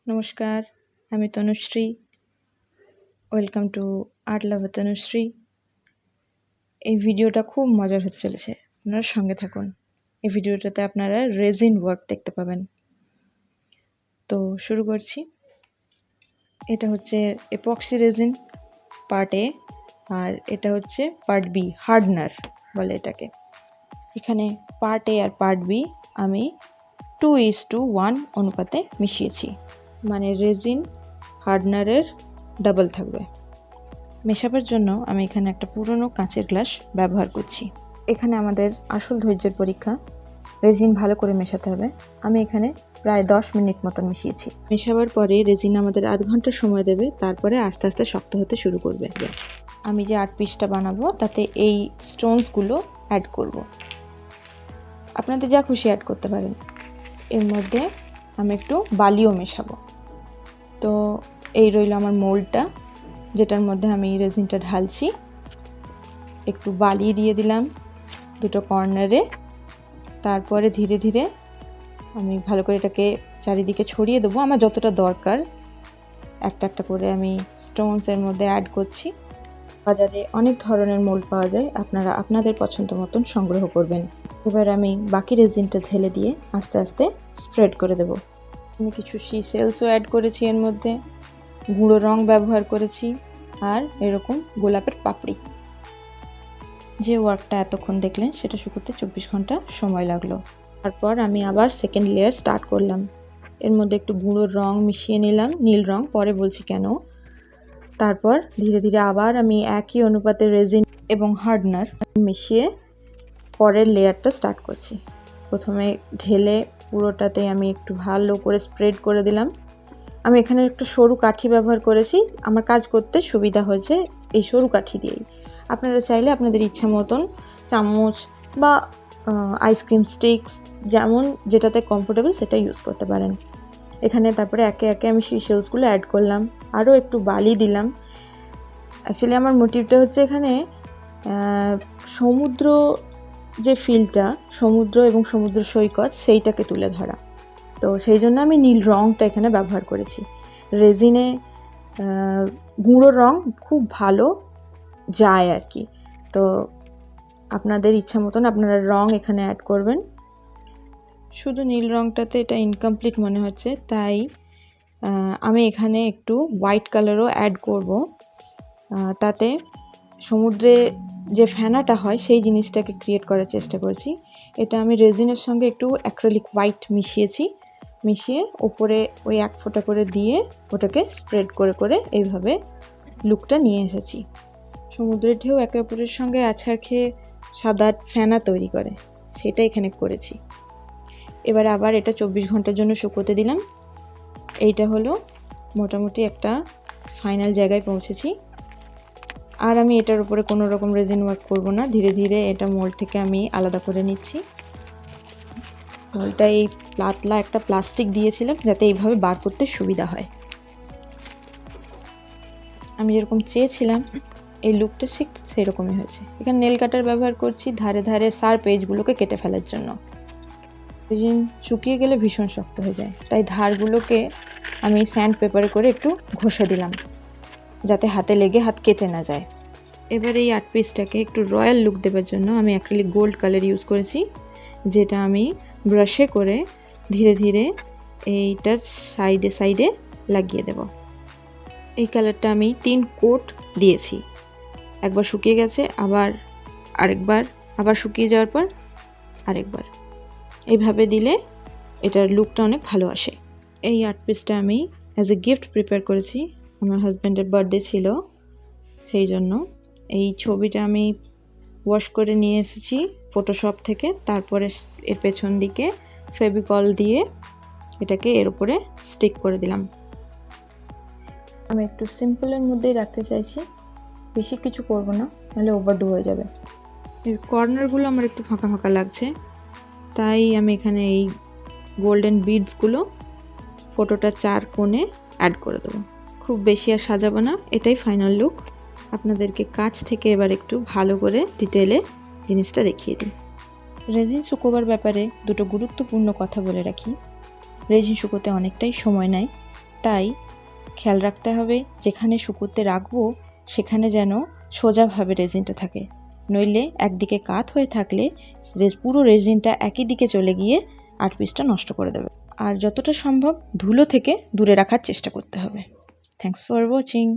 নমস্কার, আমি Tanushree. Welcome to art lover Tanushree. এই ভিডিওটা খুব মজার হতে চলেছে, আপনারা সঙ্গে থাকুন। এই ভিডিওটাতে আপনারা রেজিন ওয়ার্ক দেখতে পাবেন। তো শুরু করছি। এটা হচ্ছে এপক্সি রেজিন পার্ট এ, আর এটা হচ্ছে পার্ট বি, হার্ডনার বলে এটাকে। এখানে পার্ট এ আর পার্ট বি আমি 2:1 অনুপাতে মিশিয়েছি, মানে রেজিন হার্ডনারের ডাবল থাকবে। মেশাবার জন্য আমি এখানে একটা পুরনো কাঁচের গ্লাস ব্যবহার করছি। এখানে আমাদের আসল ধৈর্যের পরীক্ষা, রেজিন ভালো করে মেশাতে হবে। আমি এখানে প্রায় 10 মিনিট মতন মিশিয়েছি। মেশাবার পরে রেজিন আমাদের আধ ঘন্টা সময় দেবে, তারপরে আস্তে আস্তে শক্ত হতে শুরু করবে। আমি যে আর্ট পিসটা বানাবো তাতে এই স্টোনসগুলো অ্যাড করব। আপনাদের যা খুশি অ্যাড করতে পারেন। এর মধ্যে আমি একটু বালিও মেশাবো। তো এই রইল আমার মোল্ডটা, যেটার মধ্যে আমি রেজিনটা ঢালছি। একটু বালি দিয়ে দিলাম দুটো কর্নারে। তারপরে ধীরে ধীরে আমি ভালো করে এটাকে চারিদিকে ছড়িয়ে দেবো। আমার যতটা দরকার একটা একটা করে আমি স্টোনসের মধ্যে অ্যাড করছি। বাজারে অনেক ধরনের মোল্ড পাওয়া যায়, আপনারা আপনাদের পছন্দ মতন সংগ্রহ করবেন। এবার আমি বাকি রেজিনটা ঢেলে দিয়ে আস্তে আস্তে স্প্রেড করে দেব। আমি কিছু সি সেলসও অ্যাড করেছি এর মধ্যে, গুঁড়ো রং ব্যবহার করেছি, আর এরকম গোলাপের পাপড়ি। যে ওয়ার্কটা এতক্ষণ দেখলেন সেটা শুকোতে 24 ঘন্টা সময় লাগলো। তারপর আমি আবার সেকেন্ড লেয়ার স্টার্ট করলাম। এর মধ্যে একটু গুঁড়ো রং মিশিয়ে নিলাম, নীল রং, পরে বলছি কেন। তারপর ধীরে ধীরে আবার আমি একই অনুপাতে রেজিন এবং হার্ডনার মিশিয়ে পরের লেয়ারটা স্টার্ট করছি। প্রথমে ঢেলে পুরোটাতে আমি একটু ভালো করে স্প্রেড করে দিলাম। আমি এখানে একটা সরু কাঠি ব্যবহার করেছি, আমার কাজ করতে সুবিধা হয়েছে এই সরু কাঠি দিয়েই। আপনারা চাইলে আপনাদের ইচ্ছা মতন চামচ বা আইসক্রিম স্টিক্স, যেমন যেটাতে কমফোর্টেবল সেটা ইউজ করতে পারেন। এখানে তারপরে একে একে আমি সিশেলসগুলো অ্যাড করলাম, আরও একটু বালি দিলাম। অ্যাকচুয়ালি আমার মোটিভটা হচ্ছে এখানে সমুদ্র যে ফিলটা, সমুদ্র এবং সমুদ্র সৈকত, সেইটাকে তুলে ধরা। তো সেই জন্য আমি নীল রঙটা এখানে ব্যবহার করেছি। রেজিনে গুঁড়ো রং খুব ভালো যায় আর কি। তো আপনাদের ইচ্ছা মতন আপনারা রং এখানে অ্যাড করবেন। শুধু নীল রংটাতে এটা ইনকমপ্লিট মনে হচ্ছে, তাই আমি এখানে একটু হোয়াইট কালারও অ্যাড করব। তাতে সমুদ্রে যে ফেনাটা হয় সেই জিনিসটাকে ক্রিয়েট করার চেষ্টা করছি। এটা আমি রেজিনের সঙ্গে একটু অ্যাক্রিলিক হোয়াইট মিশিয়ে উপরে ওই এক ফোঁটা করে দিয়ে ওটাকে স্প্রেড করে করে এইভাবে লুকটা নিয়ে এসেছি। সমুদ্রের ঢেউ একে অপরের সঙ্গে আছাড় খেয়ে সাদা ফেনা তৈরি করে, সেটা এখানে করেছি। এবার আবার এটা 24 ঘন্টার জন্য শুকোতে দিলাম। এইটা হলো মোটামুটি একটা ফাইনাল জায়গায় পৌঁছেছি। আর আমি এটার উপরে কোনো রকম রেজিন ওয়ার্ক করব না, ধীরে ধীরে এটা মোল্ড থেকে আমি আলাদা করে নিচ্ছি। মোল্ডটা এই পাতলা একটা প্লাস্টিক দিয়েছিলাম যাতে এইভাবে বার করতে সুবিধা হয়। আমি যেরকম চেয়েছিলাম এই লুকটা ঠিক সেরকমই হয়েছে। এখানে নেল কাটার ব্যবহার করছি ধারে ধারে শার্প এজগুলোকে কেটে ফেলার জন্য। রেজিন শুকিয়ে গেলে ভীষণ শক্ত হয়ে যায়, তাই ধারগুলোকে আমি স্যান্ড পেপারে করে একটু ঘষে দিলাম যাতে হাতে লেগে হাত কেটে না যায়। এবার এই আর্ট পিসটাকে একটু রয়্যাল লুক দেওয়ার জন্য আমি অ্যাক্রিলিক গোল্ড কালার ইউজ করেছি, যেটা আমি ব্রাশে করে ধীরে ধীরে এইটার সাইডে সাইডে লাগিয়ে দেব। এই কালারটা আমি 3 কোট দিয়েছি, একবার শুকিয়ে গেছে, আবার আরেকবার, আবার শুকিয়ে যাওয়ার পর আরেকবার। এইভাবে দিলে এটার লুকটা অনেক ভালো আসে। এই আর্ট পিসটা আমি অ্যাজ এ গিফট প্রিপেয়ার করেছি, আমার হাজব্যান্ডের বার্থডে ছিল সেই জন্য। এই ছবিটা আমি ওয়াশ করে নিয়ে এসেছি ফটোশপ থেকে, তারপরে এর পেছন দিকে ফেভিকল দিয়ে এটাকে এর উপরে স্টিক করে দিলাম। আমি একটু সিম্পলের মধ্যেই রাখতে চাইছি, বেশি কিছু করব না, নাহলে ওভারডু হয়ে যাবে। এর কর্নারগুলো আমার একটু ফাঁকা ফাঁকা লাগছে, তাই আমি এখানে এই গোল্ডেন বিডসগুলো ফটোটা 4 কোণে অ্যাড করে দেবো। খুব বেশি আর সাজাবো না, এটাই ফাইনাল লুক। আপনাদেরকে কাছ থেকে এবার একটু ভালো করে ডিটেলে জিনিসটা দেখিয়ে দিই। রেজিন শুকোবার ব্যাপারে দুটো গুরুত্বপূর্ণ কথা বলে রাখি। রেজিন শুকোতে অনেকটাই সময় নেয়, তাই খেয়াল রাখতে হবে যেখানে শুকোতে রাখবো সেখানে যেন সোজাভাবে রেজিনটা থাকে, নইলে একদিকে কাত হয়ে থাকলে পুরো রেজিনটা একই দিকে চলে গিয়ে আর্ট পিসটা নষ্ট করে দেবে। আর যতটা সম্ভব ধুলো থেকে দূরে রাখার চেষ্টা করতে হবে। Thanks for watching.